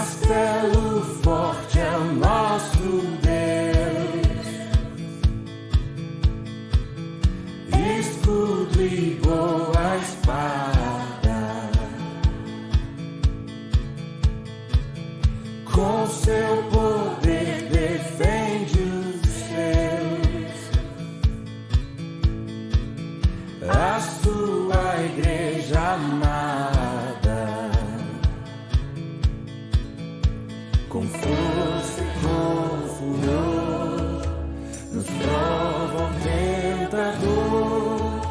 Castelo forte é o nosso Deus, escudo e boa espada, com seu poder defende os seus, a sua igreja amada, com força e com furor, nos prova o tentador,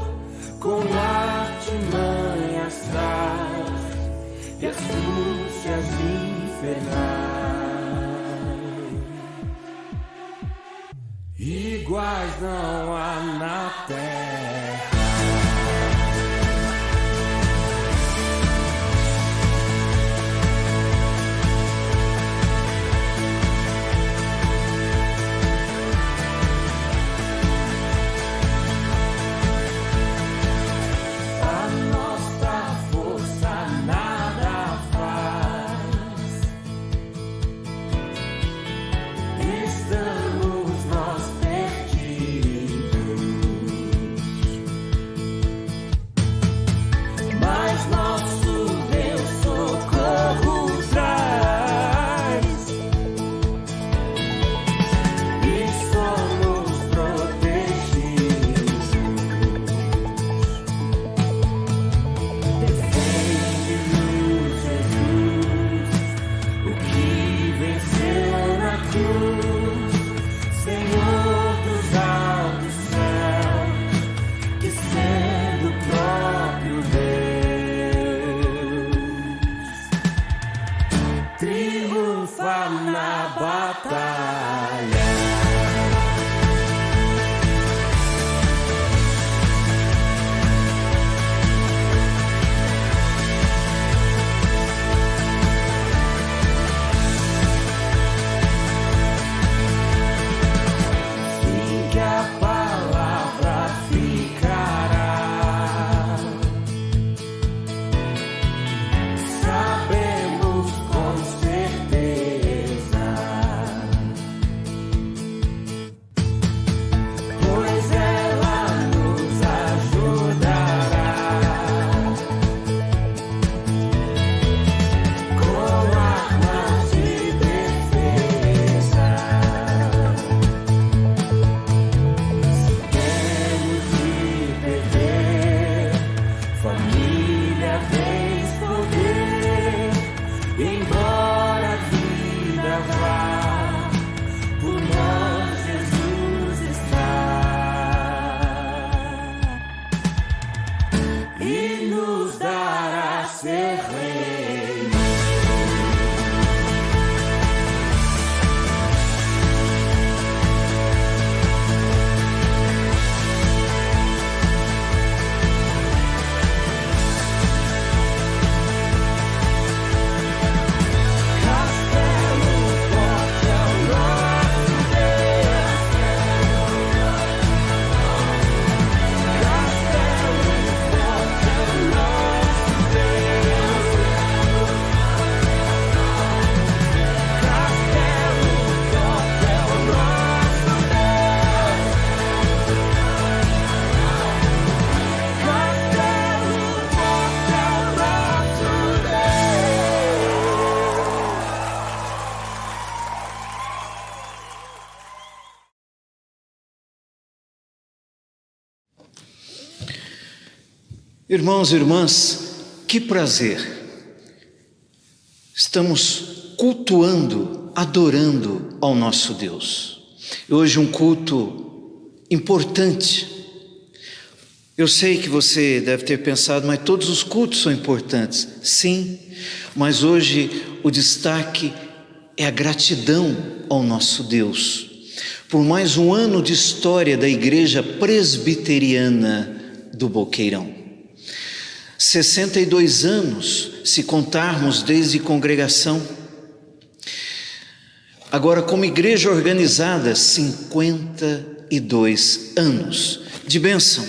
com artimanhas traz e astúcias infernais, iguais não há na terra. Triunfa na batalha. Sim, que a palavra ficará. Sabemos com certeza, pois ela nos ajudará com armas de defesa. Se temos de perder, família tens poder, embora a vida vá, por nós Jesus está e nos dará seu reino. Castelo forte é o nosso Deus, castelo forte é o nosso Deus, castelo forte é o nosso Deus, castelo forte é o nosso Irmãos e irmãs, que prazer! Estamos cultuando, adorando ao nosso Deus. Hoje um culto importante. Eu sei que você deve ter pensado, mas todos os cultos são importantes. Sim, mas hoje o destaque é a gratidão ao nosso Deus por mais um ano de história da Igreja Presbiteriana do Boqueirão. 62 anos, se contarmos desde congregação. Agora, como igreja organizada, 52 anos de bênção,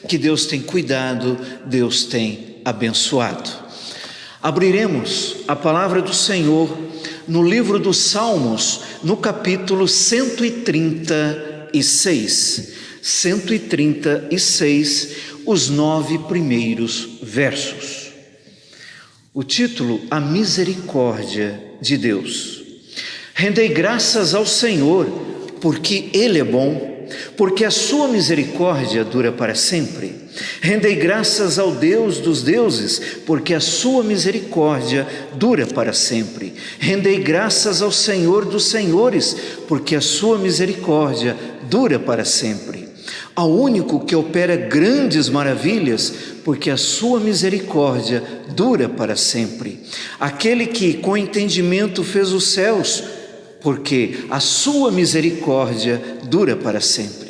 que Deus tem cuidado, Deus tem abençoado. Abriremos a palavra do Senhor no livro dos Salmos, no capítulo 136. 136, os 9 primeiros versos. O título: A Misericórdia de Deus. Rendei graças ao Senhor, porque Ele é bom, porque a sua misericórdia dura para sempre. Rendei graças ao Deus dos deuses, porque a sua misericórdia dura para sempre. Rendei graças ao Senhor dos senhores, porque a sua misericórdia dura para sempre. Ao único que opera grandes maravilhas, porque a sua misericórdia dura para sempre. Aquele que com entendimento fez os céus, porque a sua misericórdia dura para sempre.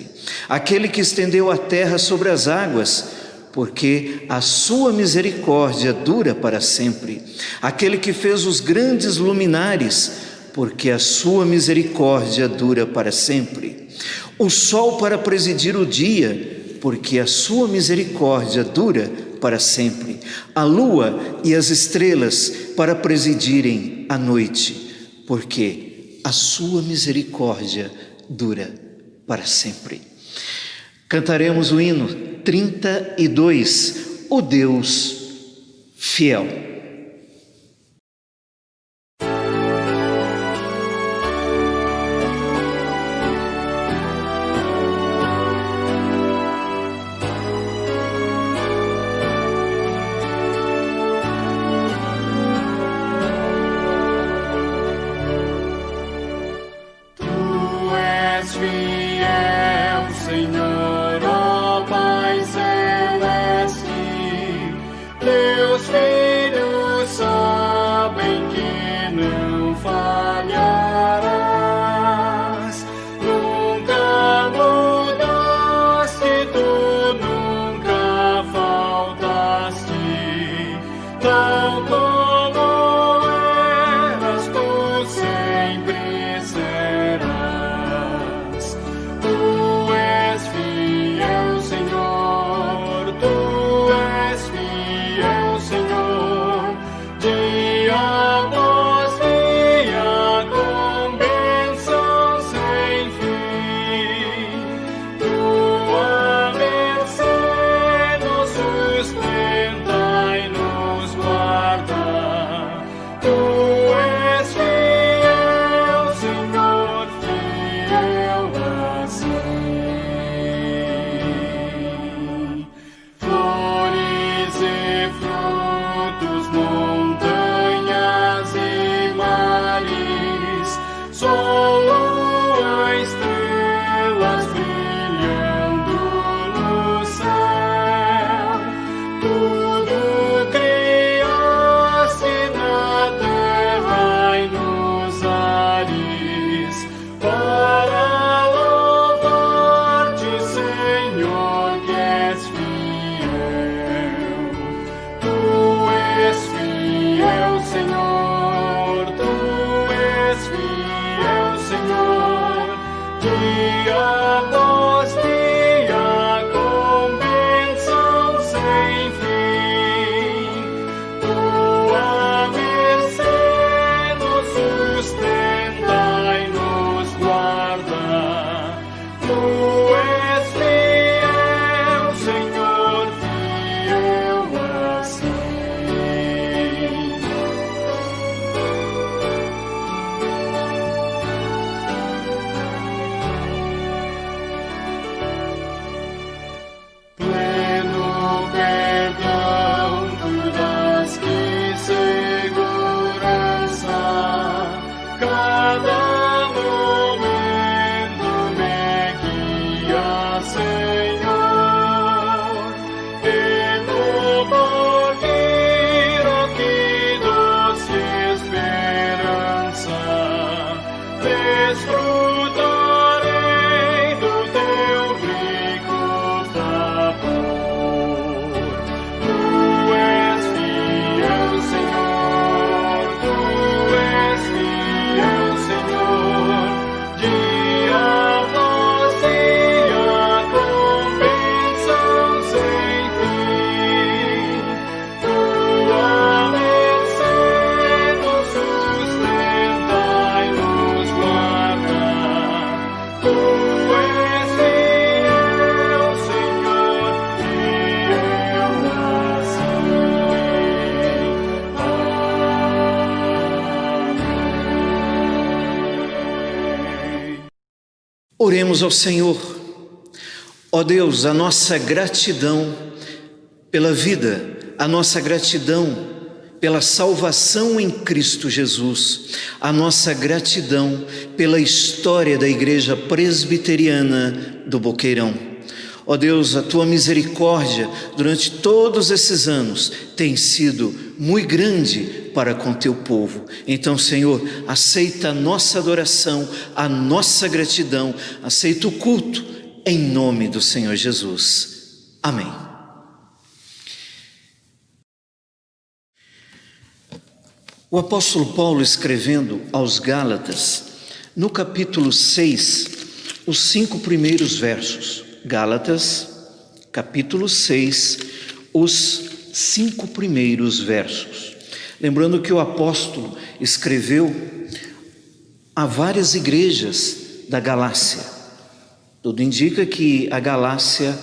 Aquele que estendeu a terra sobre as águas, porque a sua misericórdia dura para sempre. Aquele que fez os grandes luminares, porque a sua misericórdia dura para sempre. O sol para presidir o dia, porque a sua misericórdia dura para sempre. A lua e as estrelas para presidirem a noite, porque a sua misericórdia dura para sempre. Cantaremos o hino 32, o Deus fiel. Fiel, Senhor, ó Pai celeste, Deus Filho Oremos ao Senhor. Ó Deus, a nossa gratidão pela vida, a nossa gratidão pela salvação em Cristo Jesus, a nossa gratidão pela história da Igreja Presbiteriana do Boqueirão. Ó Deus, a Tua misericórdia durante todos esses anos tem sido muito grande para com Teu povo. Então, Senhor, aceita a nossa adoração, a nossa gratidão, aceita o culto em nome do Senhor Jesus. Amém. O apóstolo Paulo, escrevendo aos Gálatas, no capítulo 6, os 5 primeiros versos. Gálatas, capítulo 6, os 5 primeiros versos. Lembrando que o apóstolo escreveu a várias igrejas da Galácia. Tudo indica que a Galácia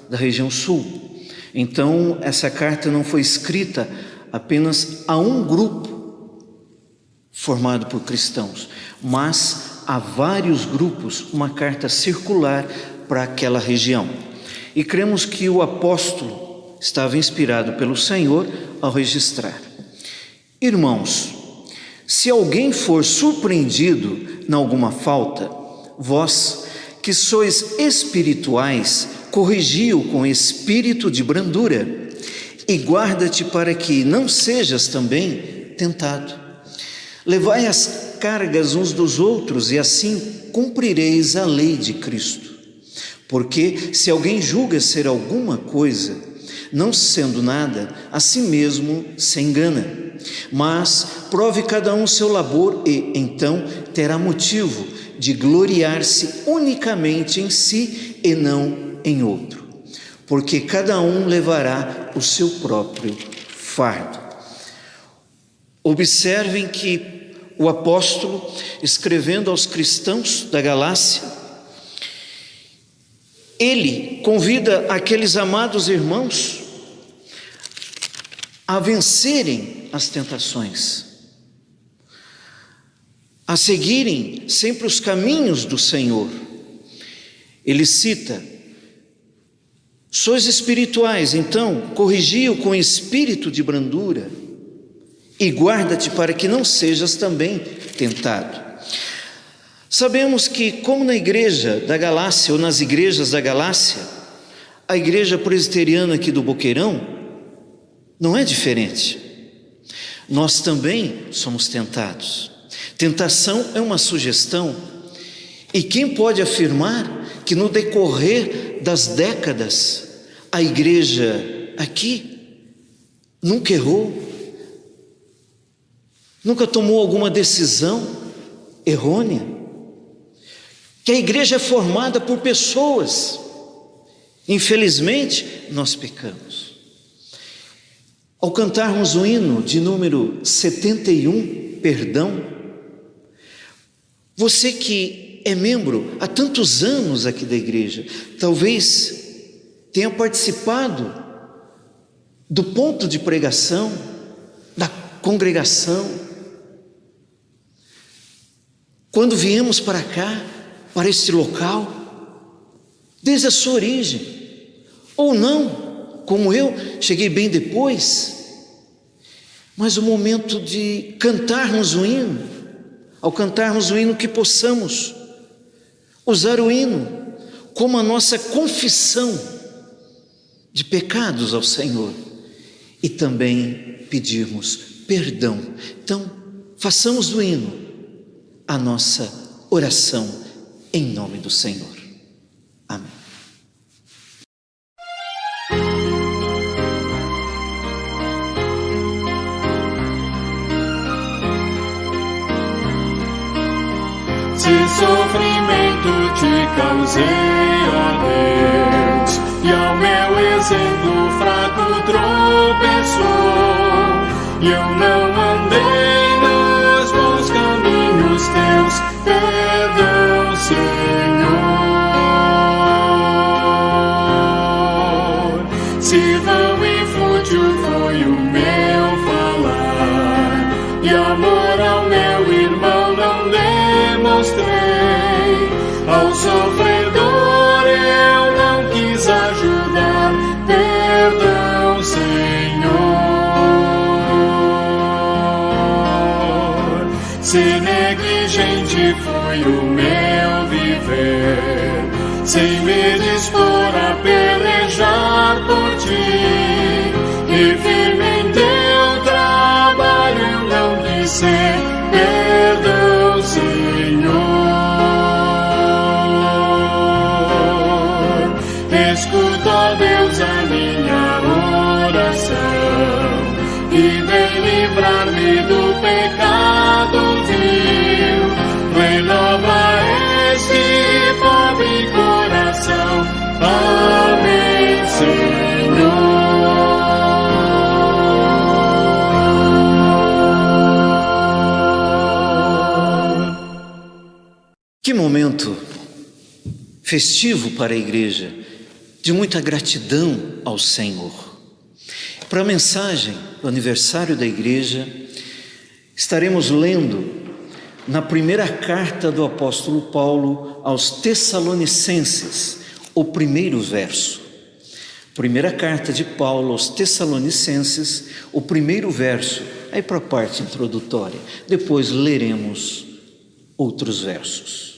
da região sul. Então, essa carta não foi escrita apenas a um grupo formado por cristãos, mas a vários grupos, uma carta circular para aquela região. E cremos que o apóstolo estava inspirado pelo Senhor ao registrar: irmãos, se alguém for surpreendido em alguma falta, vós que sois espirituais, corrigi-o com espírito de brandura, e guarda-te para que não sejas também tentado. Levai as cargas uns dos outros, e assim cumprireis a lei de Cristo. Porque se alguém julga ser alguma coisa, não sendo nada, a si mesmo se engana. Mas prove cada um seu labor, e então terá motivo de gloriar-se unicamente em si e não em outro. Porque cada um levará o seu próprio fardo. Observem que o apóstolo, escrevendo aos cristãos da Galácia, ele convida aqueles amados irmãos a vencerem as tentações, a seguirem sempre os caminhos do Senhor. Ele cita: sois espirituais, então corrigi-o com espírito de brandura, e guarda-te para que não sejas também tentado. Sabemos que, como na igreja da Galácia, ou nas igrejas da Galácia, a igreja presbiteriana aqui do Boqueirão não é diferente. Nós também somos tentados. Tentação é uma sugestão, e quem pode afirmar que no decorrer das décadas a igreja aqui nunca errou? Nunca tomou alguma decisão errônea? Que a igreja é formada por pessoas. Infelizmente, nós pecamos. Ao cantarmos o hino de número 71, perdão, você que é membro há tantos anos aqui da igreja, talvez tenha participado do ponto de pregação, da congregação. Quando viemos para cá, para este local, desde a sua origem, ou não, como eu, cheguei bem depois, mas o momento de cantarmos o hino, ao cantarmos o hino, que possamos usar o hino como a nossa confissão de pecados ao Senhor, e também pedirmos perdão. Então, façamos do hino a nossa oração em nome do Senhor. Amém. Se sofrimento te causei, ó Deus, e ao meu exemplo fraco tropeçou, e eu não andei nos bons caminhos teus, perdão, Senhor. Se vão e fútil foi o meu falar, e amor ao meu irmão não demonstrei, ao sofrer foi o meu viver, sem me dispor a pelejar por ti, e firme em teu trabalho não quis ser. Perdão, Senhor. Escuta, ó Deus, a minha oração, e vem livrar-me do pecado vil. Renova este pobre coração. Amém, Senhor. Que momento festivo para a igreja, de muita gratidão ao Senhor. Para a mensagem do aniversário da igreja, estaremos lendo na primeira carta do apóstolo Paulo aos Tessalonicenses, o primeiro verso. Primeira carta de Paulo aos Tessalonicenses, o primeiro verso, aí para a parte introdutória. Depois leremos outros versos.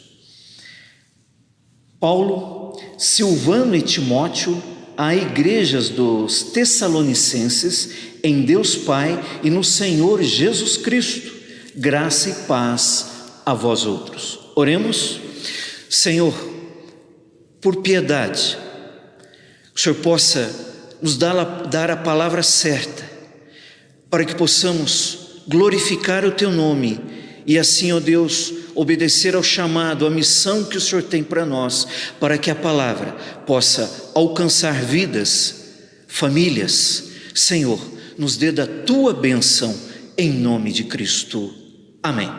Paulo, Silvano e Timóteo, a igrejas dos Tessalonicenses, em Deus Pai e no Senhor Jesus Cristo, graça e paz a vós outros. Oremos. Senhor, por piedade, o Senhor possa nos dar a palavra certa, para que possamos glorificar o Teu nome e assim, ó Deus, obedecer ao chamado, à missão que o Senhor tem para nós, para que a palavra possa alcançar vidas, famílias. Senhor, nos dê da Tua bênção, em nome de Cristo. Amém.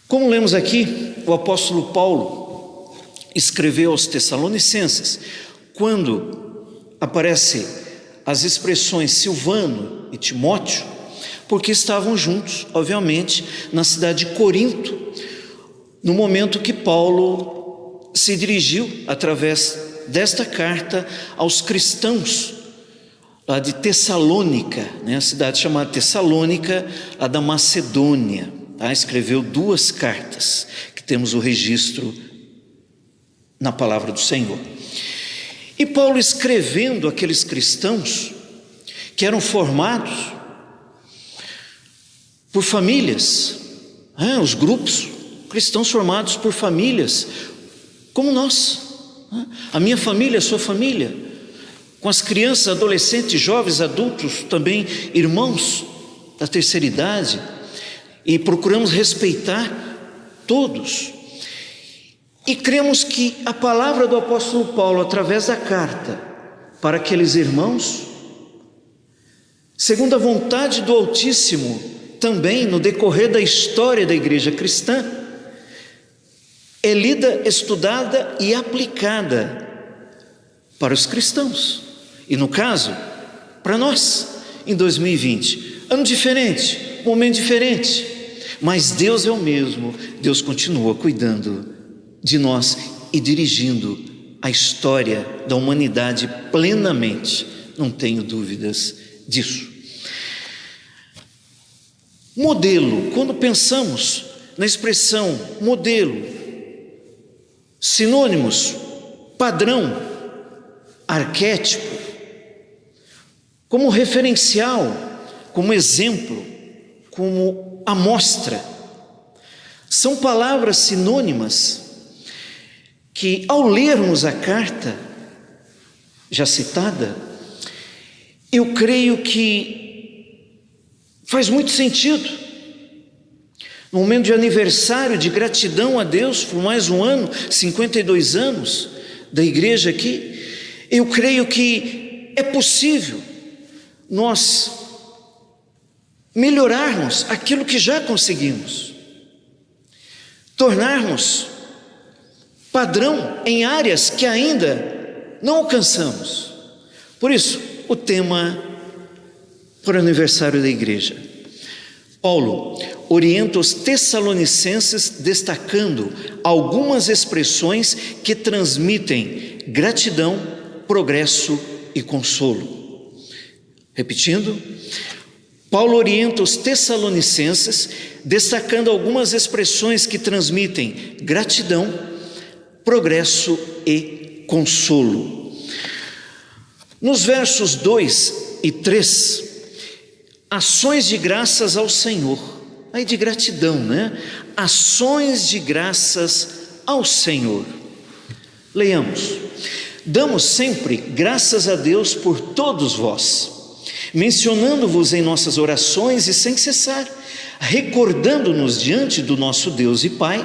Como lemos aqui, o apóstolo Paulo escreveu aos Tessalonicenses, quando aparecem as expressões Silvano e Timóteo, porque estavam juntos, obviamente, na cidade de Corinto, no momento que Paulo se dirigiu, através desta carta, aos cristãos lá de Tessalônica, a cidade chamada Tessalônica, lá da Macedônia. Escreveu 2 cartas, que temos o registro na palavra do Senhor. E Paulo, escrevendo aqueles cristãos que eram formados por famílias, os grupos cristãos formados por famílias, como nós, a minha família, a sua família, com as crianças, adolescentes, jovens, adultos, também irmãos da terceira idade, e procuramos respeitar todos, e cremos que a palavra do apóstolo Paulo, através da carta, para aqueles irmãos, segundo a vontade do Altíssimo, também no decorrer da história da igreja cristã, é lida, estudada e aplicada para os cristãos, e no caso, para nós, em 2020, ano diferente, momento diferente, mas Deus é o mesmo, Deus continua cuidando de nós e dirigindo a história da humanidade plenamente, não tenho dúvidas disso. Modelo, quando pensamos na expressão modelo, sinônimos, padrão, arquétipo, como referencial, como exemplo, como amostra, são palavras sinônimas que, ao lermos a carta já citada, eu creio que faz muito sentido. No momento de aniversário, de gratidão a Deus por mais um ano, 52 anos da igreja aqui, eu creio que é possível nós melhorarmos aquilo que já conseguimos, tornarmos padrão em áreas que ainda não alcançamos. Por isso, o tema para o aniversário da igreja. Paulo orienta os Tessalonicenses destacando algumas expressões que transmitem gratidão, progresso e consolo. Repetindo, Paulo orienta os tessalonicenses, destacando algumas expressões que transmitem gratidão, progresso e consolo. Nos versos 2 e 3, ações de graças ao Senhor, aí de gratidão, né? Ações de graças ao Senhor. Leiamos: damos sempre graças a Deus por todos vós, mencionando-vos em nossas orações e sem cessar, recordando-nos diante do nosso Deus e Pai,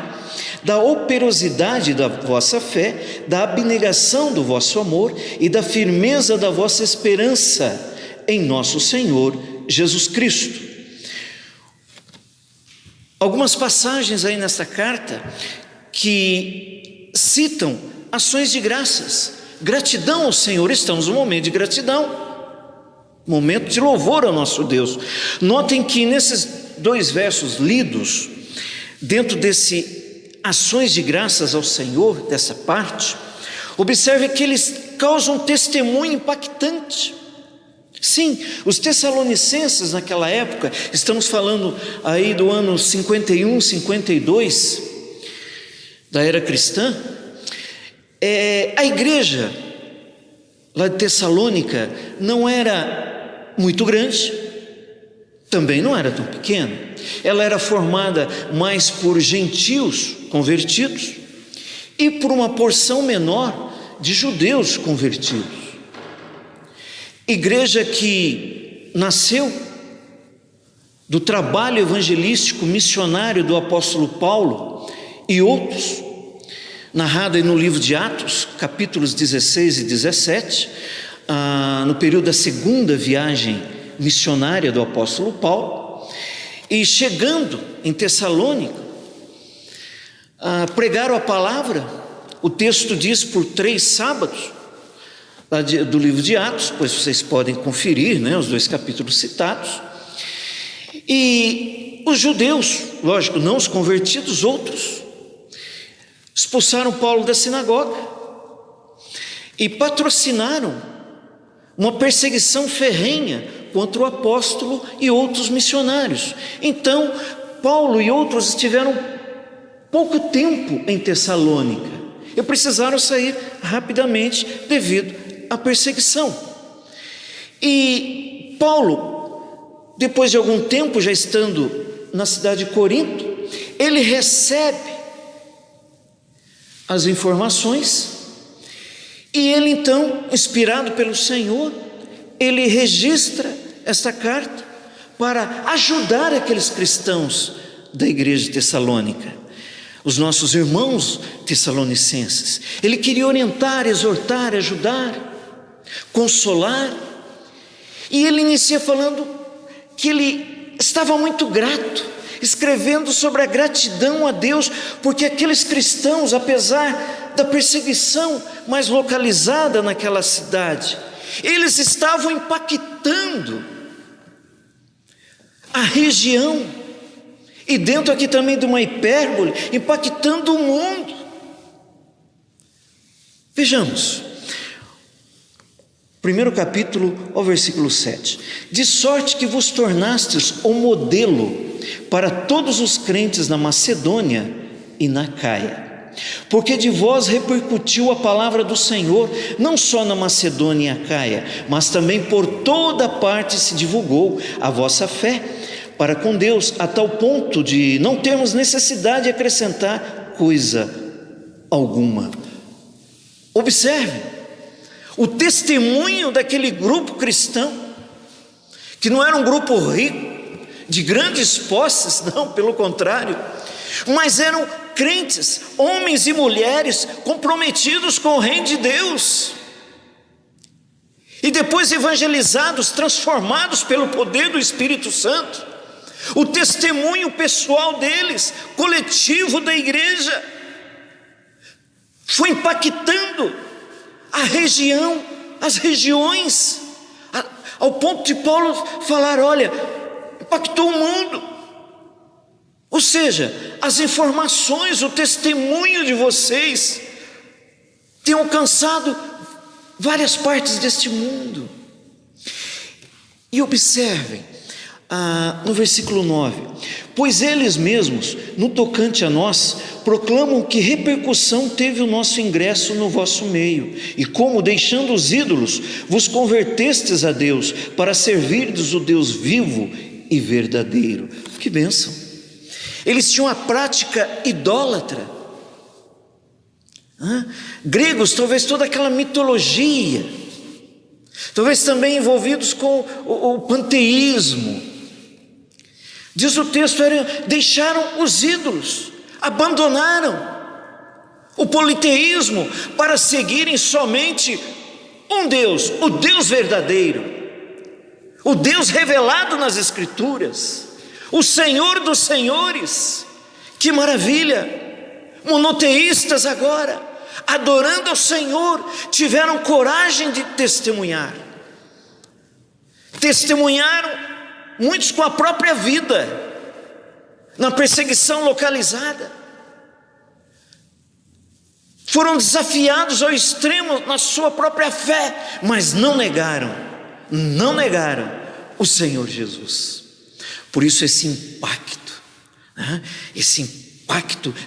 da operosidade da vossa fé, da abnegação do vosso amor e da firmeza da vossa esperança em nosso Senhor Jesus Cristo. Algumas passagens aí nesta carta que citam ações de graças, gratidão ao Senhor. Estamos num momento de gratidão, momento de louvor ao nosso Deus. Notem que nesses 2 versos lidos, dentro desse ações de graças ao Senhor, dessa parte, observe que eles causam um testemunho impactante. Sim, os tessalonicenses naquela época, estamos falando aí do ano 51, 52 da era cristã, a igreja lá de Tessalônica não era muito grande, também não era tão pequena. Ela era formada mais por gentios convertidos e por uma porção menor de judeus convertidos. Igreja que nasceu do trabalho evangelístico missionário do apóstolo Paulo e outros, narrada no livro de Atos, capítulos 16 e 17, no período da segunda viagem missionária do apóstolo Paulo, e chegando em Tessalônica, pregaram a palavra. O texto diz por 3 sábados, do livro de Atos, pois vocês podem conferir, né, os 2 capítulos citados. E os judeus, lógico, não os convertidos, outros, expulsaram Paulo da sinagoga e patrocinaram uma perseguição ferrenha contra o apóstolo e outros missionários. Então, Paulo e outros estiveram pouco tempo em Tessalônica e precisaram sair rapidamente devido à perseguição. E Paulo, depois de algum tempo, já estando na cidade de Corinto, ele recebe as informações e ele então, inspirado pelo Senhor, ele registra esta carta para ajudar aqueles cristãos da igreja de Tessalônica, os nossos irmãos tessalonicenses. Ele queria orientar, exortar, ajudar, consolar, e ele inicia falando que ele estava muito grato, escrevendo sobre a gratidão a Deus, porque aqueles cristãos, apesar da perseguição mais localizada naquela cidade, eles estavam impactando a região, e dentro aqui também de uma hipérbole, impactando o mundo. Vejamos, 1º capítulo, ao versículo 7. De sorte que vos tornastes o modelo para todos os crentes na Macedônia e na Caia, porque de vós repercutiu a palavra do Senhor, não só na Macedônia e Acaia, mas também por toda parte se divulgou a vossa fé para com Deus, a tal ponto de não termos necessidade de acrescentar coisa alguma. Observe o testemunho daquele grupo cristão, que não era um grupo rico, de grandes posses, não, pelo contrário, mas eram crentes, homens e mulheres comprometidos com o reino de Deus, e depois evangelizados, transformados pelo poder do Espírito Santo. O testemunho pessoal deles, coletivo da igreja, foi impactando a região, as regiões, ao ponto de Paulo falar: olha, impactou o mundo. Ou seja, as informações, o testemunho de vocês tem alcançado várias partes deste mundo. E observem, no versículo 9: pois eles mesmos, no tocante a nós, proclamam que repercussão teve o nosso ingresso no vosso meio, e como, deixando os ídolos, vos convertestes a Deus, para servirdes o Deus vivo e verdadeiro. Que bênção! Eles tinham a prática idólatra. Gregos, talvez toda aquela mitologia, talvez também envolvidos com o panteísmo. Diz o texto, deixaram os ídolos, abandonaram o politeísmo para seguirem somente um Deus, o Deus verdadeiro, o Deus revelado nas Escrituras, o Senhor dos senhores. Que maravilha! Monoteístas agora, adorando ao Senhor, tiveram coragem de testemunharam muitos com a própria vida, na perseguição localizada, foram desafiados ao extremo na sua própria fé, mas não negaram o Senhor Jesus. Por isso esse impacto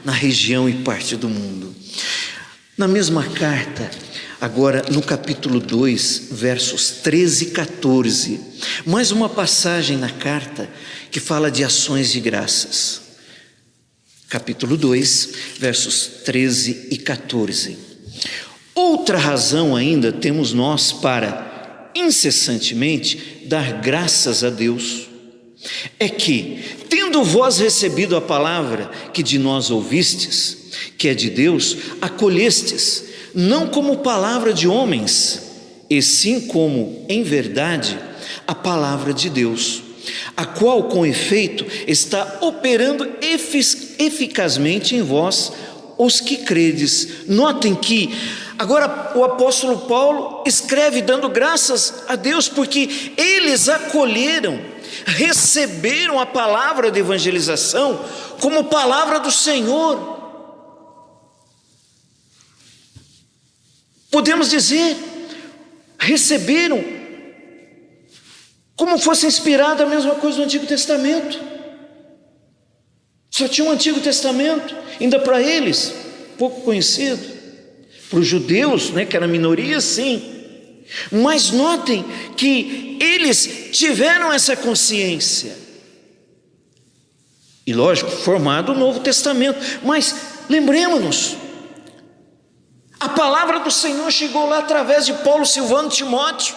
na região e parte do mundo. Na mesma carta, agora no capítulo 2, versos 13 e 14, mais uma passagem na carta que fala de ações de graças. Capítulo 2, versos 13 e 14. Outra razão ainda temos nós para incessantemente dar graças a Deus, é que, tendo vós recebido a palavra que de nós ouvistes, que é de Deus, acolhestes, não como palavra de homens, e sim como, em verdade, a palavra de Deus, a qual, com efeito, está operando eficazmente em vós, os que credes. Notem que agora o apóstolo Paulo escreve dando graças a Deus, porque eles acolheram, receberam a palavra de evangelização como palavra do Senhor. Podemos dizer, receberam como fosse inspirada a mesma coisa do Antigo Testamento. Só tinha um Antigo Testamento, ainda para eles, pouco conhecido. Para os judeus, que era minoria, sim. Mas notem que eles tiveram essa consciência. E lógico, formado o Novo Testamento. Mas lembremos-nos, a palavra do Senhor chegou lá através de Paulo, Silvano, Timóteo,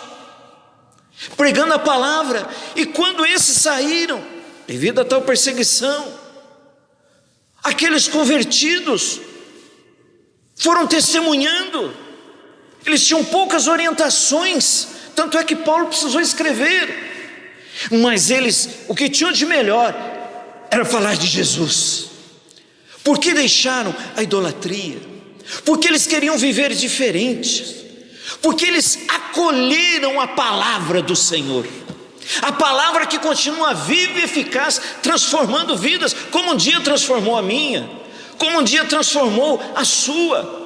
pregando a palavra. E quando esses saíram, devido a tal perseguição, aqueles convertidos foram testemunhando. Eles tinham poucas orientações, tanto é que Paulo precisou escrever. Mas eles, o que tinham de melhor era falar de Jesus. Porque deixaram a idolatria? Porque eles queriam viver diferentes, porque eles acolheram a palavra do Senhor, a palavra que continua viva e eficaz, transformando vidas, como um dia transformou a minha, como um dia transformou a sua.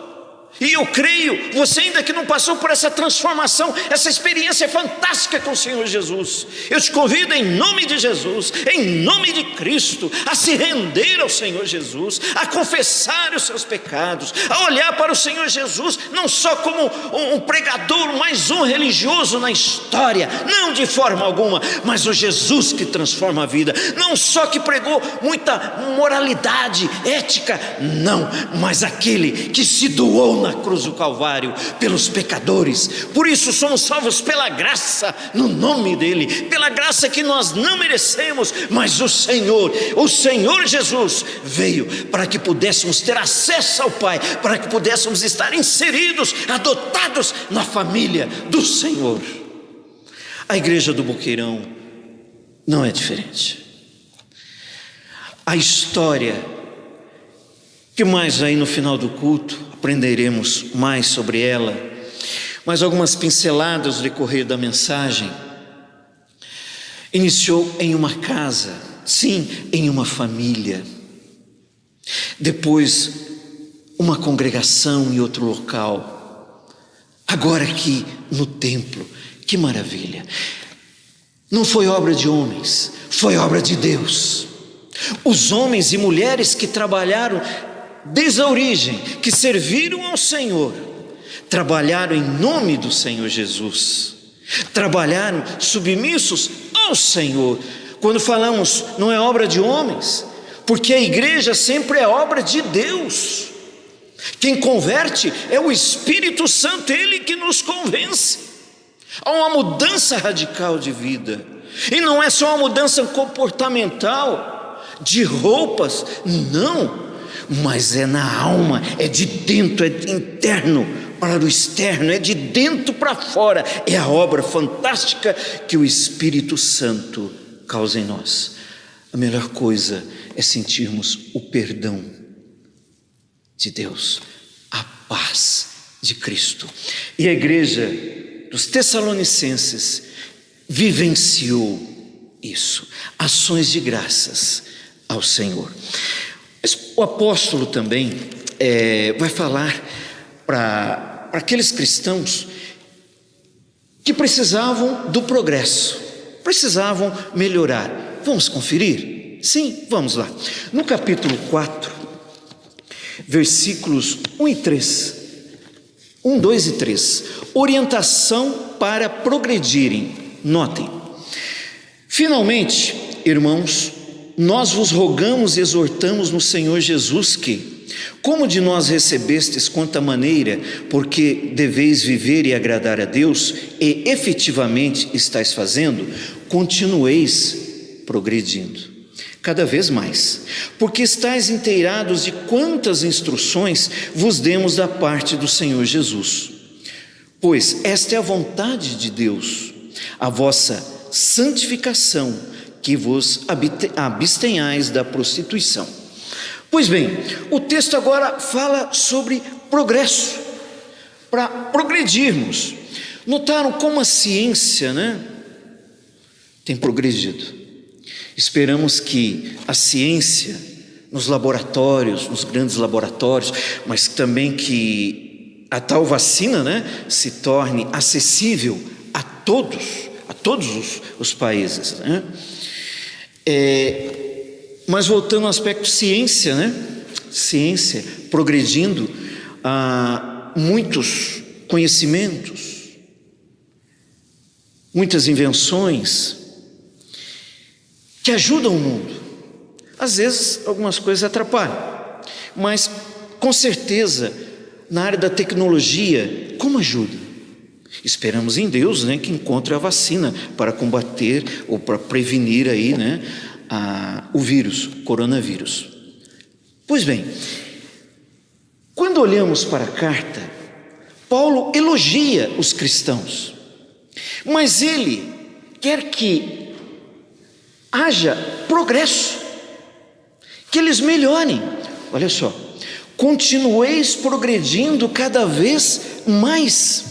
E eu creio, você ainda que não passou por essa transformação, essa experiência fantástica com o Senhor Jesus, eu te convido em nome de Jesus, em nome de Cristo, a se render ao Senhor Jesus, a confessar os seus pecados, a olhar para o Senhor Jesus, não só como um pregador, mais um religioso na história, não de forma alguma, mas o Jesus que transforma a vida, não só que pregou muita moralidade, ética, não, mas aquele que se doou na cruz do Calvário pelos pecadores. Por isso somos salvos pela graça, no nome dele, pela graça que nós não merecemos, mas o Senhor Jesus veio para que pudéssemos ter acesso ao Pai, para que pudéssemos estar inseridos, adotados na família do Senhor. A igreja do Boqueirão não é diferente. A história, que mais aí no final do culto aprenderemos mais sobre ela, mas algumas pinceladas no decorrer da mensagem. Iniciou em uma casa, sim, em uma família, depois uma congregação em outro local, agora aqui no templo. Que maravilha! não foi obra de homens, foi obra de Deus. Os homens e mulheres que trabalharam desde a origem, que serviram ao Senhor, trabalharam em nome do Senhor Jesus, trabalharam submissos ao Senhor. Quando falamos não é obra de homens, porque a igreja sempre é obra de Deus. Quem converte é o Espírito Santo, Ele que nos convence a uma mudança radical de vida. E não é só uma mudança comportamental, de roupas, não, mas é na alma, é de dentro, é de interno para o externo, é de dentro para fora. É a obra fantástica que o Espírito Santo causa em nós. A melhor coisa é sentirmos o perdão de Deus, a paz de Cristo. E a igreja dos Tessalonicenses vivenciou isso, ações de graças ao Senhor. Mas o apóstolo também vai falar para aqueles cristãos que precisavam do progresso, precisavam melhorar. Vamos conferir? Sim, vamos lá. No capítulo 4, versículos 1 e 3, 1, 2 e 3, orientação para progredirem. Notem: finalmente, irmãos, nós vos rogamos e exortamos no Senhor Jesus que, como de nós recebestes quanta maneira, porque deveis viver e agradar a Deus, e efetivamente estáis fazendo, continueis progredindo cada vez mais, porque estáis inteirados de quantas instruções vos demos da parte do Senhor Jesus. Pois esta é a vontade de Deus, a vossa santificação, que vos abstenhais da prostituição. Pois bem, o texto agora fala sobre progresso, para progredirmos. Notaram como a ciência, tem progredido? Esperamos que a ciência, nos laboratórios, nos grandes laboratórios, mas também que a tal vacina, se torne acessível a todos os países, mas voltando ao aspecto ciência, ciência progredindo, muitos conhecimentos, muitas invenções que ajudam o mundo. Às vezes algumas coisas atrapalham, mas com certeza na área da tecnologia, como ajuda? Esperamos em Deus, que encontre a vacina para combater ou para prevenir aí, o vírus, coronavírus. Pois bem, quando olhamos para a carta, Paulo elogia os cristãos, mas ele quer que haja progresso, que eles melhorem. Olha só: continueis progredindo cada vez mais.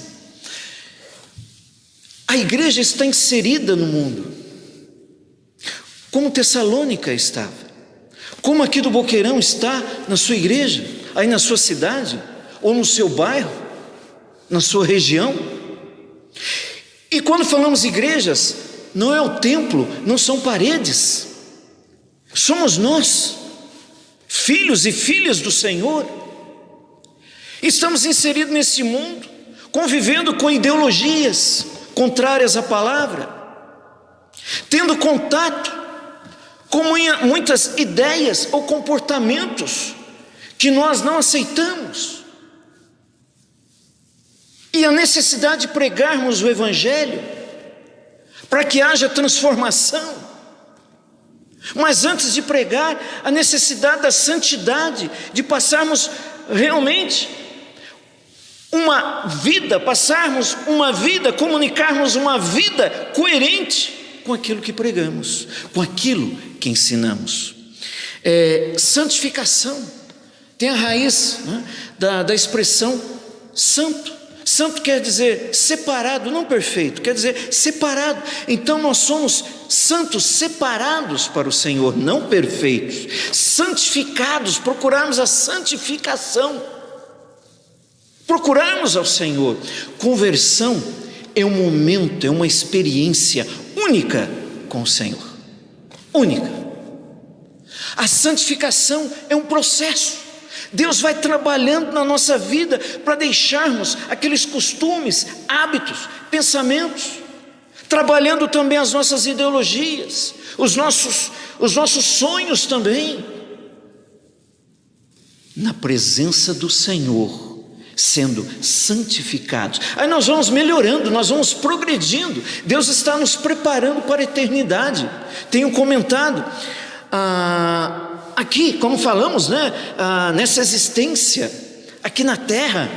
A igreja está inserida no mundo, como Tessalônica estava, como aqui do Boqueirão está na sua igreja, aí na sua cidade, ou no seu bairro, na sua região. E quando falamos igrejas, não é o templo, não são paredes, somos nós, filhos e filhas do Senhor. Estamos inseridos nesse mundo, convivendo com ideologias contrárias à palavra, tendo contato com muitas ideias ou comportamentos que nós não aceitamos, e a necessidade de pregarmos o Evangelho para que haja transformação. Mas antes de pregar, a necessidade da santidade, de passarmos realmente passarmos uma vida, comunicarmos uma vida coerente com aquilo que pregamos, com aquilo que ensinamos. Santificação tem a raiz da expressão santo. Santo quer dizer separado, não perfeito, quer dizer separado. Então nós somos santos, separados para o Senhor, não perfeitos, santificados, procurarmos a santificação, procurarmos ao Senhor. Conversão é um momento, é uma experiência única com o Senhor. Única. A santificação é um processo. Deus vai trabalhando na nossa vida para deixarmos aqueles costumes, hábitos, pensamentos, trabalhando também as nossas ideologias, os nossos sonhos também, na presença do Senhor, sendo santificados. Aí nós vamos melhorando, nós vamos progredindo. Deus está nos preparando para a eternidade. Tenho comentado aqui, como falamos, né? Nessa existência aqui na terra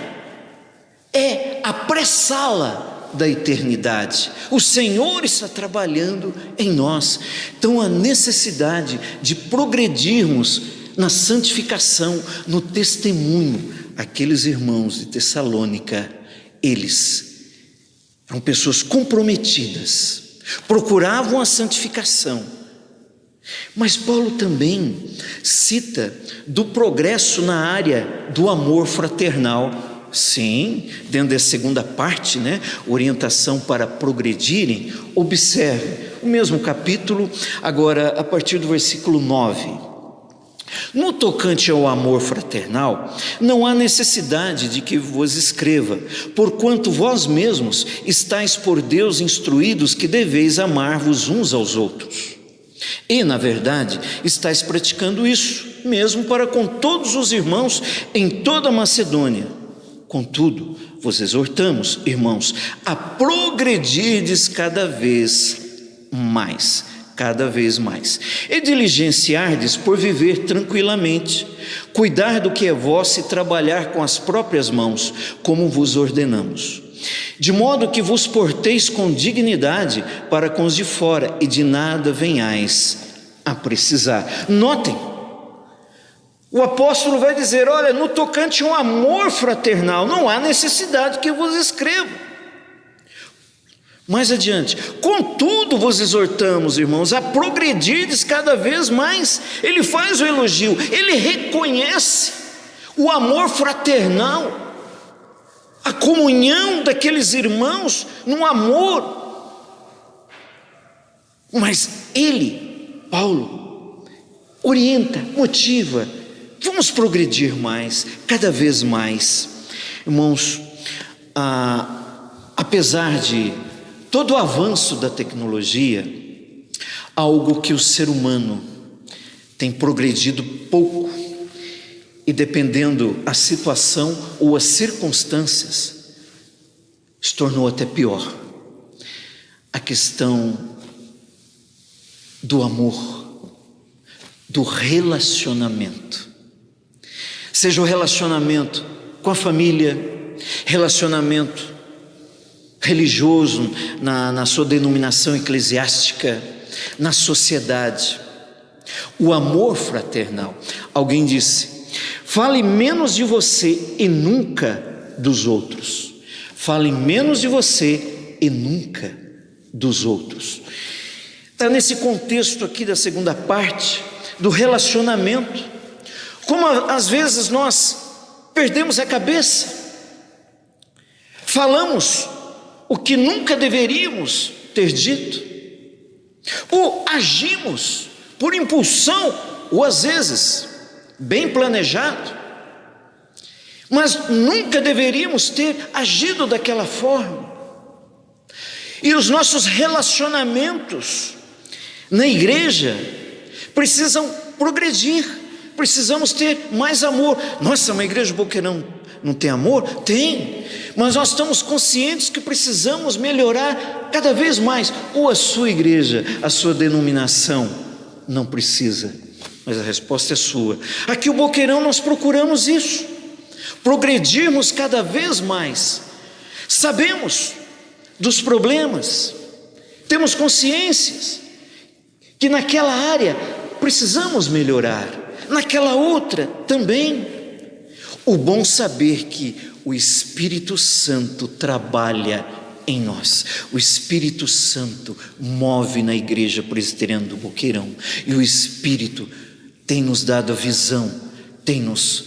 é a pré-sala da eternidade. O Senhor está trabalhando em nós. Então a necessidade de progredirmos na santificação, no testemunho. Aqueles irmãos de Tessalônica, eles eram pessoas comprometidas, procuravam a santificação. Mas Paulo também cita do progresso na área do amor fraternal. Sim, dentro da segunda parte, né? Orientação para progredirem. Observe o mesmo capítulo, agora a partir do versículo 9. No tocante ao amor fraternal, não há necessidade de que vos escreva, porquanto vós mesmos estáis por Deus instruídos que deveis amar-vos uns aos outros. E, na verdade, estáis praticando isso, mesmo para com todos os irmãos em toda a Macedônia. Contudo, vos exortamos, irmãos, a progredirdes cada vez mais, e diligenciardes por viver tranquilamente, cuidar do que é vosso e trabalhar com as próprias mãos, como vos ordenamos, de modo que vos porteis com dignidade para com os de fora e de nada venhais a precisar. Notem, o apóstolo vai dizer, olha, no tocante ao amor fraternal, não há necessidade que eu vos escreva. Mais adiante, contudo vos exortamos, irmãos, a progredirdes cada vez mais. Ele faz o elogio, ele reconhece o amor fraternal, a comunhão daqueles irmãos no amor. Mas ele, Paulo, orienta, motiva, vamos progredir mais, cada vez mais. Irmãos, apesar de todo o avanço da tecnologia, algo que o ser humano tem progredido pouco, e dependendo a situação ou as circunstâncias, se tornou até pior. A questão do amor, do relacionamento, seja o relacionamento com a família, relacionamento religioso na sua denominação eclesiástica, na sociedade, o amor fraternal. Alguém disse, fale menos de você e nunca dos outros. Fale menos de você e nunca dos outros. Está nesse contexto aqui da segunda parte, do relacionamento. Como às vezes nós perdemos a cabeça, falamos o que nunca deveríamos ter dito, ou agimos por impulsão, ou às vezes bem planejado, mas nunca deveríamos ter agido daquela forma. E os nossos relacionamentos na igreja precisam progredir, precisamos ter mais amor. Nossa, uma igreja Boqueirão não tem amor? Tem, mas nós estamos conscientes que precisamos melhorar cada vez mais. Ou a sua igreja, a sua denominação não precisa, mas a resposta é sua. Aqui o Boqueirão nós procuramos isso, progredirmos cada vez mais. Sabemos dos problemas, temos consciências que naquela área precisamos melhorar, naquela outra também. O bom saber que o Espírito Santo trabalha em nós, o Espírito Santo move na igreja presbiteriana do Boqueirão, e o Espírito tem nos dado a visão, tem nos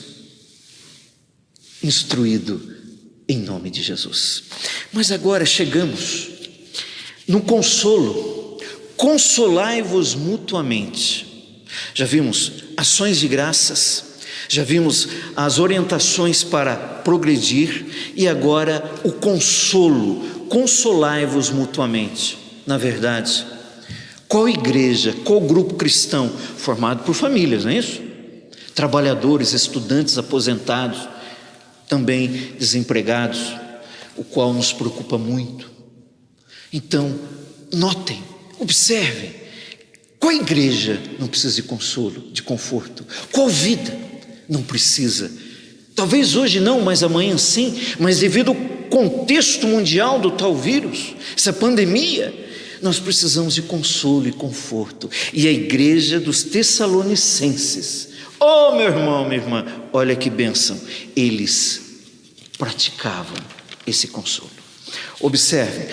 instruído em nome de Jesus. Mas agora chegamos no consolo consolai-vos mutuamente. Já vimos ações de graças, já vimos as orientações para progredir e agora o consolo, consolai-vos mutuamente. Na verdade, qual igreja, qual grupo cristão formado por famílias, não é isso? Trabalhadores, estudantes, aposentados, também desempregados, o qual nos preocupa muito. Então, notem, observem, qual igreja não precisa de consolo, de conforto? Qual vida não precisa? Talvez hoje não, mas amanhã sim, mas devido ao contexto mundial do tal vírus, essa pandemia, nós precisamos de consolo e conforto. E a igreja dos Tessalonicenses, oh meu irmão, minha irmã, olha que bênção, eles praticavam esse consolo. Observe,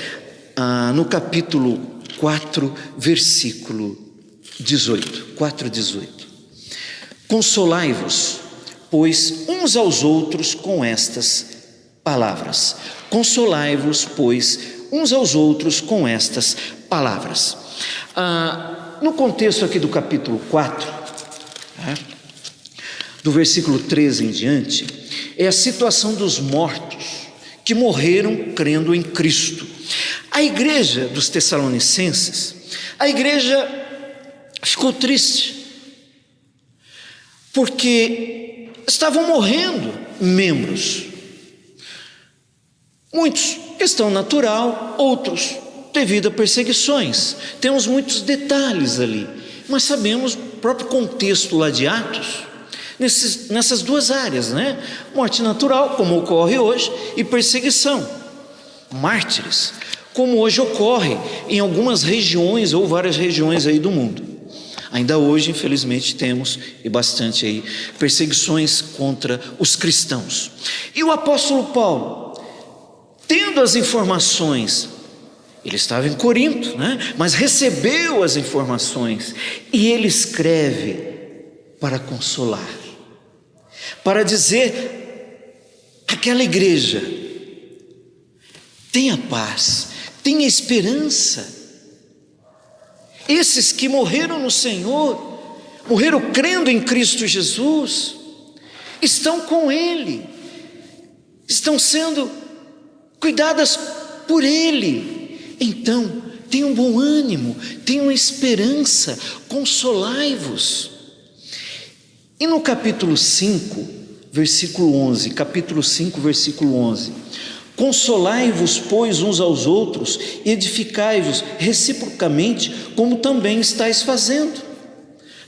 no capítulo 4, versículo 18, 4:18. Consolai-vos, pois, uns aos outros com estas palavras. Consolai-vos, pois, uns aos outros com estas palavras. No contexto aqui do capítulo 4, do versículo 13 em diante, é a situação dos mortos que morreram crendo em Cristo. A igreja dos Tessalonicenses, a igreja ficou triste, porque estavam morrendo membros, muitos questão natural, outros devido a perseguições. Temos muitos detalhes ali, mas sabemos o próprio contexto lá de Atos, nessas duas áreas, né? Morte natural, como ocorre hoje, e perseguição, mártires, como hoje ocorre em algumas regiões ou várias regiões aí do mundo. Ainda hoje, infelizmente, temos e bastante aí perseguições contra os cristãos. E o apóstolo Paulo, tendo as informações, ele estava em Corinto, né? Mas recebeu as informações e ele escreve para consolar, para dizer àquela igreja: tenha paz, tenha esperança. Esses que morreram no Senhor, morreram crendo em Cristo Jesus, estão com Ele, estão sendo cuidadas por Ele. Então, tenham bom ânimo, tenham esperança, consolai-vos. E no capítulo 5, versículo 11, capítulo 5, versículo 11: consolai-vos, pois, uns aos outros, e edificai-vos reciprocamente, como também estáis fazendo.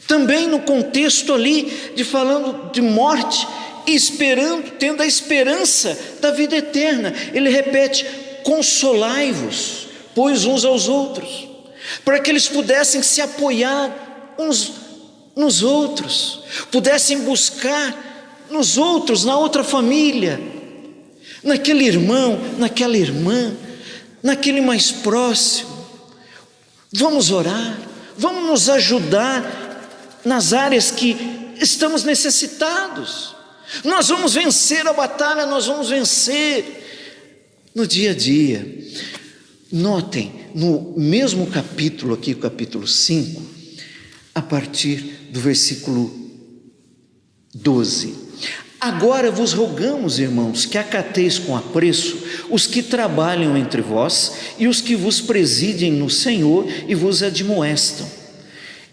Também no contexto ali, de falando de morte, e esperando, tendo a esperança da vida eterna, ele repete: consolai-vos, pois, uns aos outros, para que eles pudessem se apoiar uns nos outros, pudessem buscar nos outros, na outra família, naquele irmão, naquela irmã, naquele mais próximo. Vamos orar, vamos nos ajudar nas áreas que estamos necessitados. Nós vamos vencer a batalha, nós vamos vencer no dia a dia. Notem, no mesmo capítulo aqui, capítulo 5, a partir do versículo 12: agora vos rogamos, irmãos, que acateis com apreço os que trabalham entre vós e os que vos presidem no Senhor e vos admoestam,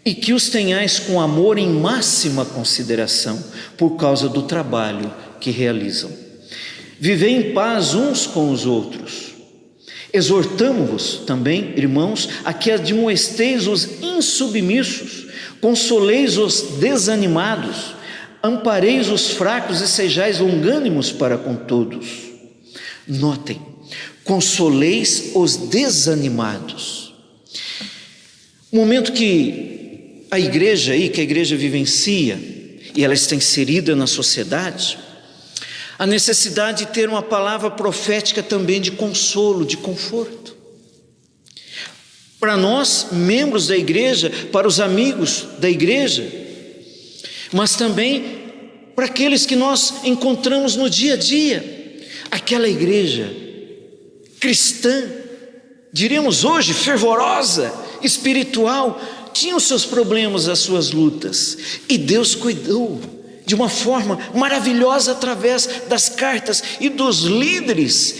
e que os tenhais com amor em máxima consideração por causa do trabalho que realizam. Vivei em paz uns com os outros. Exortamo-vos também, irmãos, a que admoesteis os insubmissos, consoleis os desanimados, ampareis os fracos e sejais longânimos para com todos. Notem, consoleis os desanimados. O momento que a igreja vivencia, e ela está inserida na sociedade, a necessidade de ter uma palavra profética também de consolo, de conforto. Para nós, membros da igreja, para os amigos da igreja, mas também para aqueles que nós encontramos no dia a dia, aquela igreja cristã, diríamos hoje fervorosa, espiritual, tinha os seus problemas, as suas lutas, e Deus cuidou de uma forma maravilhosa através das cartas e dos líderes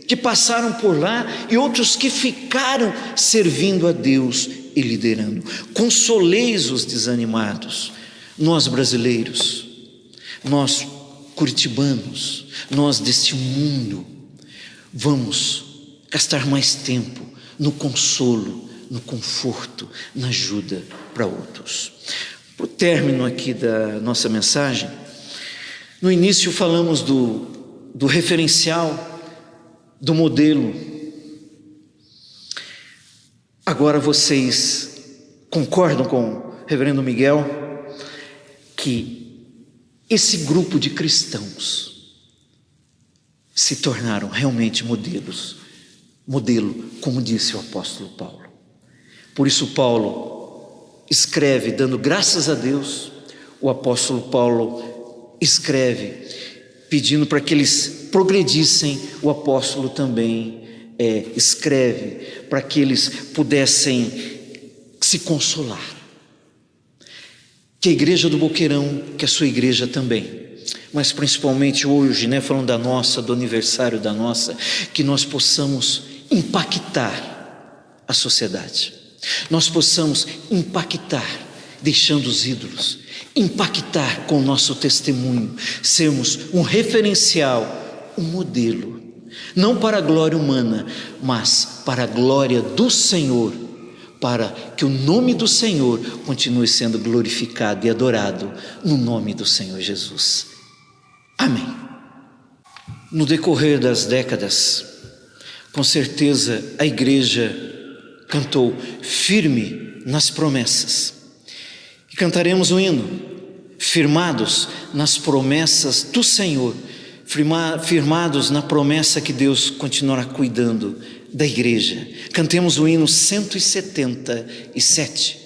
que passaram por lá e outros que ficaram servindo a Deus e liderando. Consoleis os desanimados. Nós brasileiros, nós curitibanos, nós deste mundo, vamos gastar mais tempo no consolo, no conforto, na ajuda para outros. Para o término aqui da nossa mensagem, no início falamos do referencial, do modelo. Agora vocês concordam com o reverendo Miguel que esse grupo de cristãos se tornaram realmente modelo, como disse o apóstolo Paulo. Por isso Paulo escreve, dando graças a Deus, o apóstolo Paulo escreve, pedindo para que eles progredissem, o apóstolo também escreve, para que eles pudessem se consolar. Que a igreja do Boqueirão, que a sua igreja também, mas principalmente hoje, falando do aniversário da nossa, que nós possamos impactar a sociedade, nós possamos impactar, deixando os ídolos, impactar com o nosso testemunho, sermos um referencial, um modelo, não para a glória humana, mas para a glória do Senhor, para que o nome do Senhor continue sendo glorificado e adorado no nome do Senhor Jesus. Amém. No decorrer das décadas, com certeza a igreja cantou firme nas promessas. E cantaremos um hino, firmados nas promessas do Senhor, firmados na promessa que Deus continuará cuidando da igreja. Cantemos o hino 177.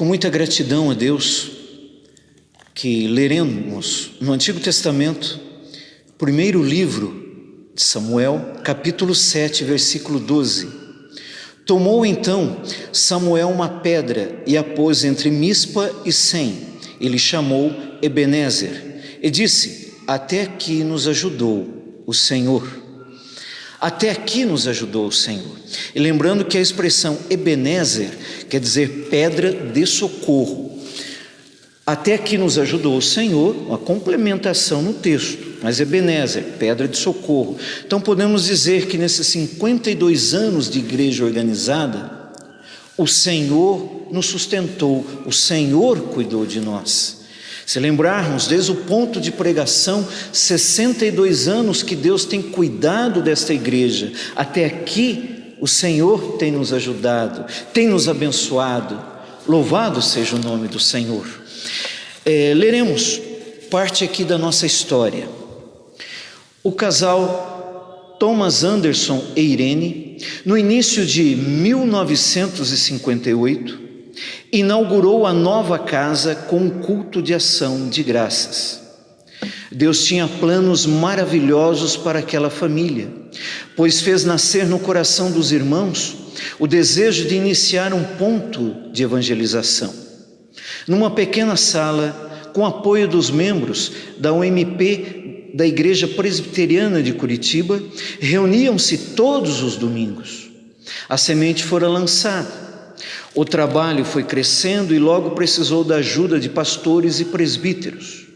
com muita gratidão a Deus que leremos no Antigo Testamento, primeiro livro de Samuel, capítulo 7, versículo 12. Tomou então Samuel uma pedra e a pôs entre Mispa e Sem, e lhe chamou Ebenezer, e disse: até aqui nos ajudou o Senhor. Até aqui nos ajudou o Senhor. E lembrando que a expressão Ebenezer quer dizer pedra de socorro. Até aqui nos ajudou o Senhor, uma complementação no texto, mas Ebenezer, pedra de socorro. Então podemos dizer que nesses 52 anos de igreja organizada, o Senhor nos sustentou, o Senhor cuidou de nós. Se lembrarmos, desde o ponto de pregação, 62 anos que Deus tem cuidado desta igreja, até aqui o Senhor tem nos ajudado, tem nos abençoado. Louvado seja o nome do Senhor. Leremos parte aqui da nossa história. O casal Thomas Anderson e Irene, no início de 1958, inaugurou a nova casa com um culto de ação de graças. Deus tinha planos maravilhosos para aquela família, pois fez nascer no coração dos irmãos o desejo de iniciar um ponto de evangelização. Numa pequena sala, com apoio dos membros da UMP da Igreja Presbiteriana de Curitiba, reuniam-se todos os domingos. A semente fora lançada. O trabalho foi crescendo e logo precisou da ajuda de pastores e presbíteros.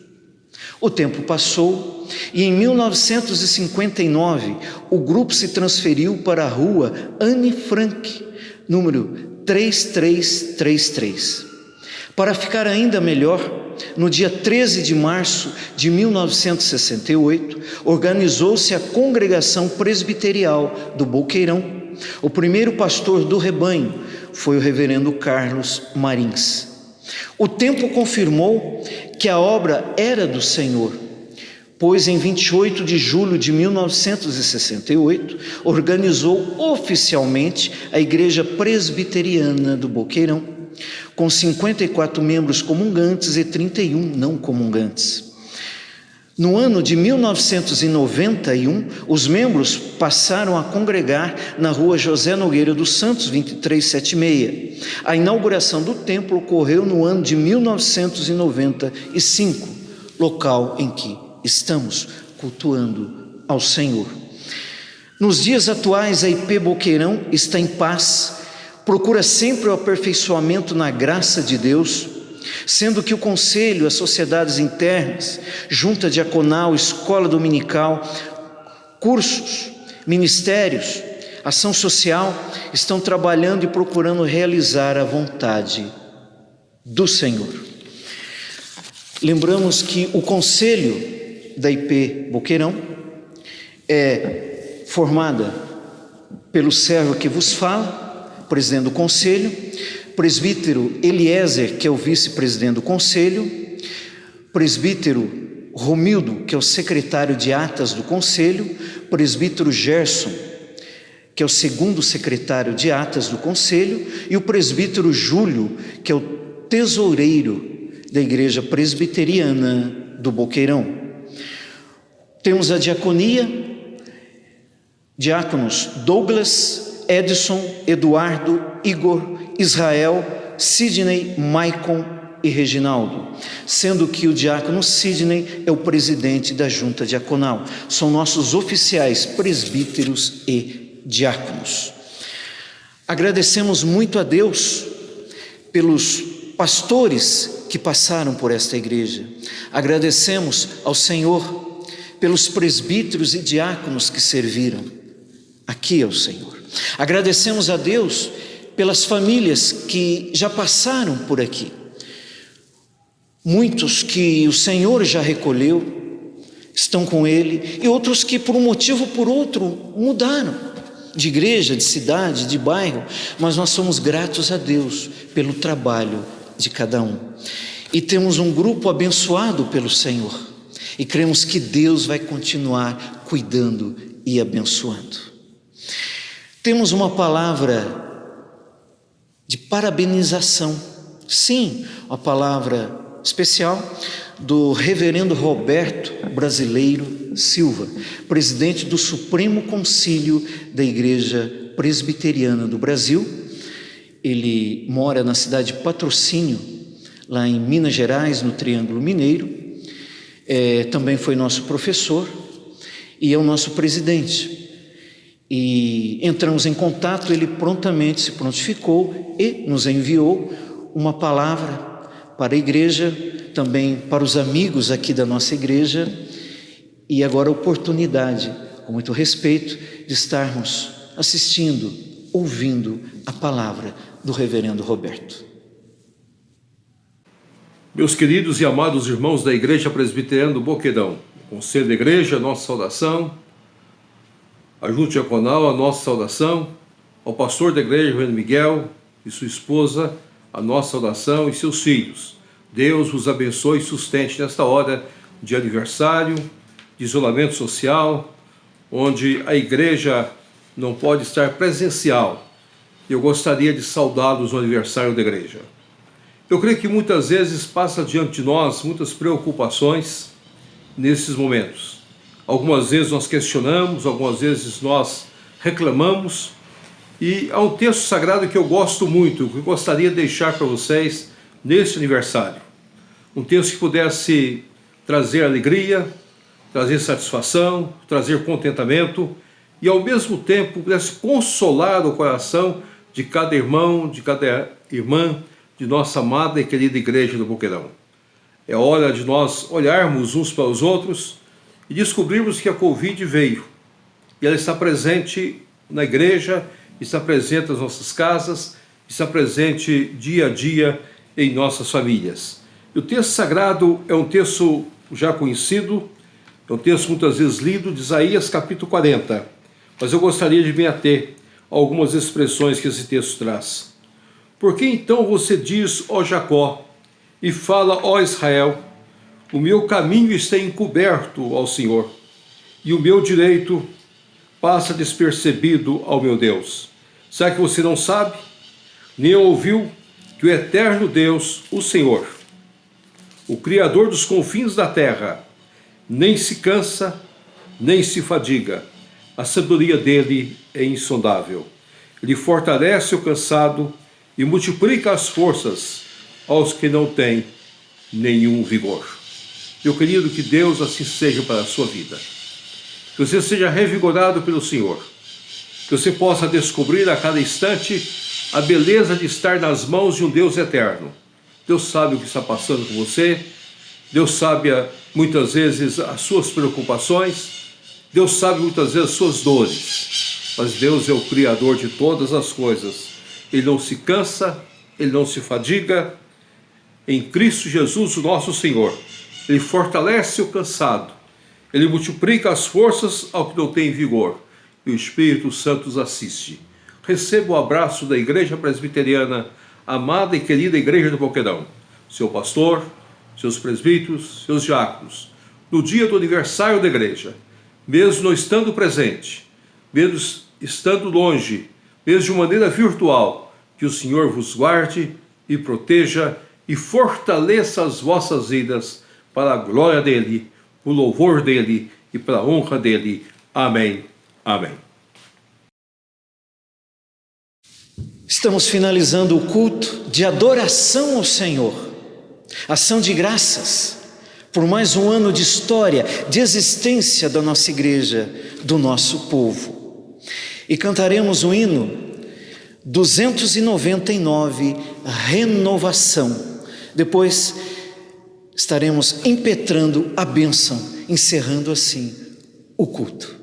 O tempo passou e em 1959 o grupo se transferiu para a rua Anne Frank, número 3333. Para ficar ainda melhor, no dia 13 de março de 1968, organizou-se a Congregação Presbiterial do Boqueirão. O primeiro pastor do rebanho foi o reverendo Carlos Marins. O tempo confirmou que a obra era do Senhor, pois em 28 de julho de 1968, organizou oficialmente a Igreja Presbiteriana do Boqueirão, com 54 membros comungantes e 31 não comungantes. No ano de 1991, os membros passaram a congregar na rua José Nogueira dos Santos, 2376. A inauguração do templo ocorreu no ano de 1995, local em que estamos cultuando ao Senhor. Nos dias atuais, a IP Boqueirão está em paz, procura sempre o aperfeiçoamento na graça de Deus, sendo que o conselho, as sociedades internas, junta diaconal, escola dominical, cursos, ministérios, ação social, estão trabalhando e procurando realizar a vontade do Senhor. Lembramos que o conselho da IP Boqueirão é formada pelo servo que vos fala, presidente do conselho, presbítero Eliezer, que é o vice-presidente do conselho, presbítero Romildo, que é o secretário de atas do conselho, presbítero Gerson, que é o segundo secretário de atas do conselho, e o presbítero Júlio, que é o tesoureiro da Igreja Presbiteriana do Boqueirão. Temos a diaconia, diáconos Douglas, Edson, Eduardo, Igor, Israel, Sidney, Maicon e Reginaldo, sendo que o diácono Sidney é o presidente da junta diaconal. São nossos oficiais, presbíteros e diáconos. Agradecemos muito a Deus pelos pastores que passaram por esta igreja. Agradecemos ao Senhor pelos presbíteros e diáconos que serviram aqui ao Senhor. Agradecemos a Deus pelas famílias que já passaram por aqui. Muitos que o Senhor já recolheu, estão com Ele, e outros que por um motivo ou por outro mudaram de igreja, de cidade, de bairro, mas nós somos gratos a Deus pelo trabalho de cada um. E temos um grupo abençoado pelo Senhor, e cremos que Deus vai continuar cuidando e abençoando. Temos uma palavra de parabenização Sim, uma palavra especial do reverendo Roberto Brasileiro Silva, presidente do Supremo Concílio da Igreja Presbiteriana do Brasil. Ele mora na cidade de Patrocínio, lá em Minas Gerais, no Triângulo Mineiro. Também foi nosso professor e é o nosso presidente. E entramos em contato, ele prontamente se prontificou e nos enviou uma palavra para a igreja, também para os amigos aqui da nossa igreja, e agora a oportunidade, com muito respeito, de estarmos assistindo, ouvindo a palavra do reverendo Roberto. Meus queridos e amados irmãos da Igreja Presbiteriana do Boqueirão, Conselho da Igreja, nossa saudação, a Junta Diaconal, a nossa saudação, ao pastor da Igreja, Reverendo Miguel, e sua esposa, a nossa saudação, e seus filhos. Deus vos abençoe e sustente nesta hora de aniversário, de isolamento social, onde a igreja não pode estar presencial. Eu gostaria de saudá-los no aniversário da igreja. Eu creio que muitas vezes passa diante de nós muitas preocupações nesses momentos. Algumas vezes nós questionamos, algumas vezes nós reclamamos, e há um texto sagrado que eu gosto muito, que eu gostaria de deixar para vocês neste aniversário. Um texto que pudesse trazer alegria, trazer satisfação, trazer contentamento e ao mesmo tempo pudesse consolar o coração de cada irmão, de cada irmã de nossa amada e querida Igreja do Boqueirão. É hora de nós olharmos uns para os outros e descobrirmos que a Covid veio e ela está presente na igreja, está presente nas nossas casas, está presente dia a dia em nossas famílias. E o texto sagrado é um texto já conhecido, é um texto muitas vezes lido, de Isaías capítulo 40, mas eu gostaria de me ater a algumas expressões que esse texto traz. Por que então você diz, ó Jacó, e fala, ó Israel, o meu caminho está encoberto ao Senhor, e o meu direito passa despercebido ao meu Deus? Será que você não sabe, nem ouviu, que o eterno Deus, o Senhor, o Criador dos confins da terra, nem se cansa, nem se fadiga, a sabedoria dele é insondável. Ele fortalece o cansado e multiplica as forças aos que não têm nenhum vigor. Meu querido, que Deus assim seja para a sua vida. Que você seja revigorado pelo Senhor. Que você possa descobrir a cada instante a beleza de estar nas mãos de um Deus eterno. Deus sabe o que está passando com você. Deus sabe muitas vezes as suas preocupações. Deus sabe muitas vezes as suas dores. Mas Deus é o Criador de todas as coisas. Ele não se cansa, Ele não se fadiga. Em Cristo Jesus, o nosso Senhor, Ele fortalece o cansado, Ele multiplica as forças ao que não tem vigor, e o Espírito Santo os assiste. Receba o abraço da Igreja Presbiteriana, amada e querida Igreja do Boqueirão, seu pastor, seus presbíteros, seus diáconos, no dia do aniversário da igreja, mesmo não estando presente, mesmo estando longe, mesmo de maneira virtual, que o Senhor vos guarde e proteja e fortaleça as vossas vidas para a glória dele, o louvor dele e para a honra dele. Amém. Amém. Estamos finalizando o culto de adoração ao Senhor, ação de graças por mais um ano de história, de existência da nossa igreja, do nosso povo. E cantaremos o hino 299, Renovação. Depois estaremos impetrando a bênção, encerrando assim o culto.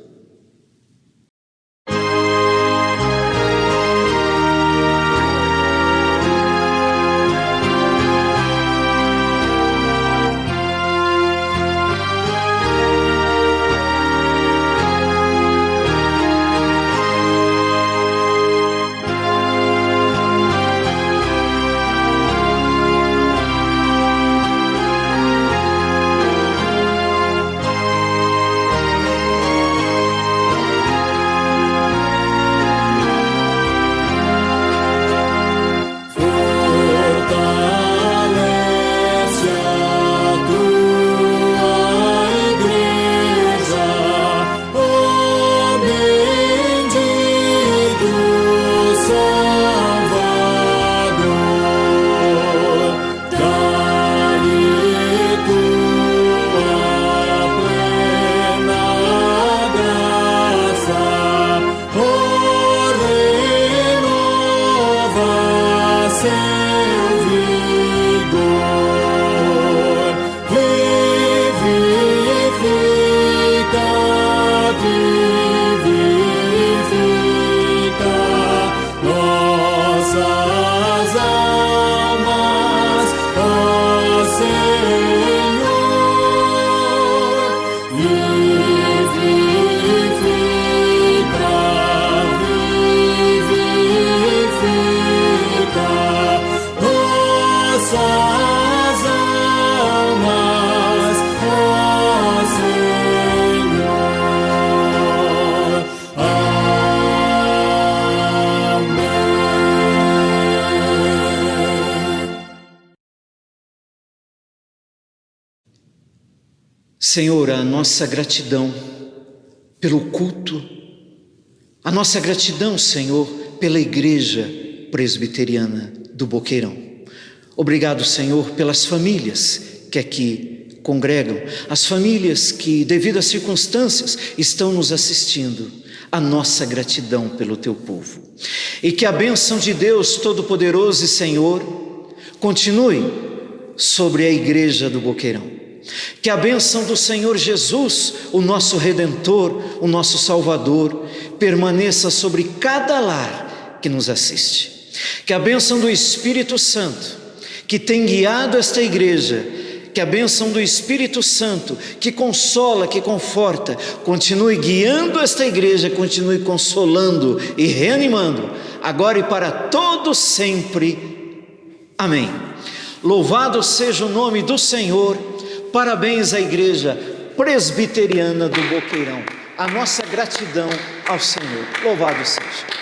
Senhor, a nossa gratidão pelo culto, a nossa gratidão, Senhor, pela Igreja Presbiteriana do Boqueirão. Obrigado, Senhor, pelas famílias que aqui congregam, as famílias que, devido às circunstâncias, estão nos assistindo. A nossa gratidão pelo teu povo. E que a bênção de Deus Todo-Poderoso e Senhor continue sobre a Igreja do Boqueirão. Que a bênção do Senhor Jesus, o nosso Redentor, o nosso Salvador, permaneça sobre cada lar que nos assiste. Que a bênção do Espírito Santo, que tem guiado esta igreja, que a bênção do Espírito Santo, que consola, que conforta, continue guiando esta igreja, continue consolando e reanimando, agora e para todos sempre. Amém. Louvado seja o nome do Senhor. Parabéns à Igreja Presbiteriana do Boqueirão. A nossa gratidão ao Senhor. Louvado seja.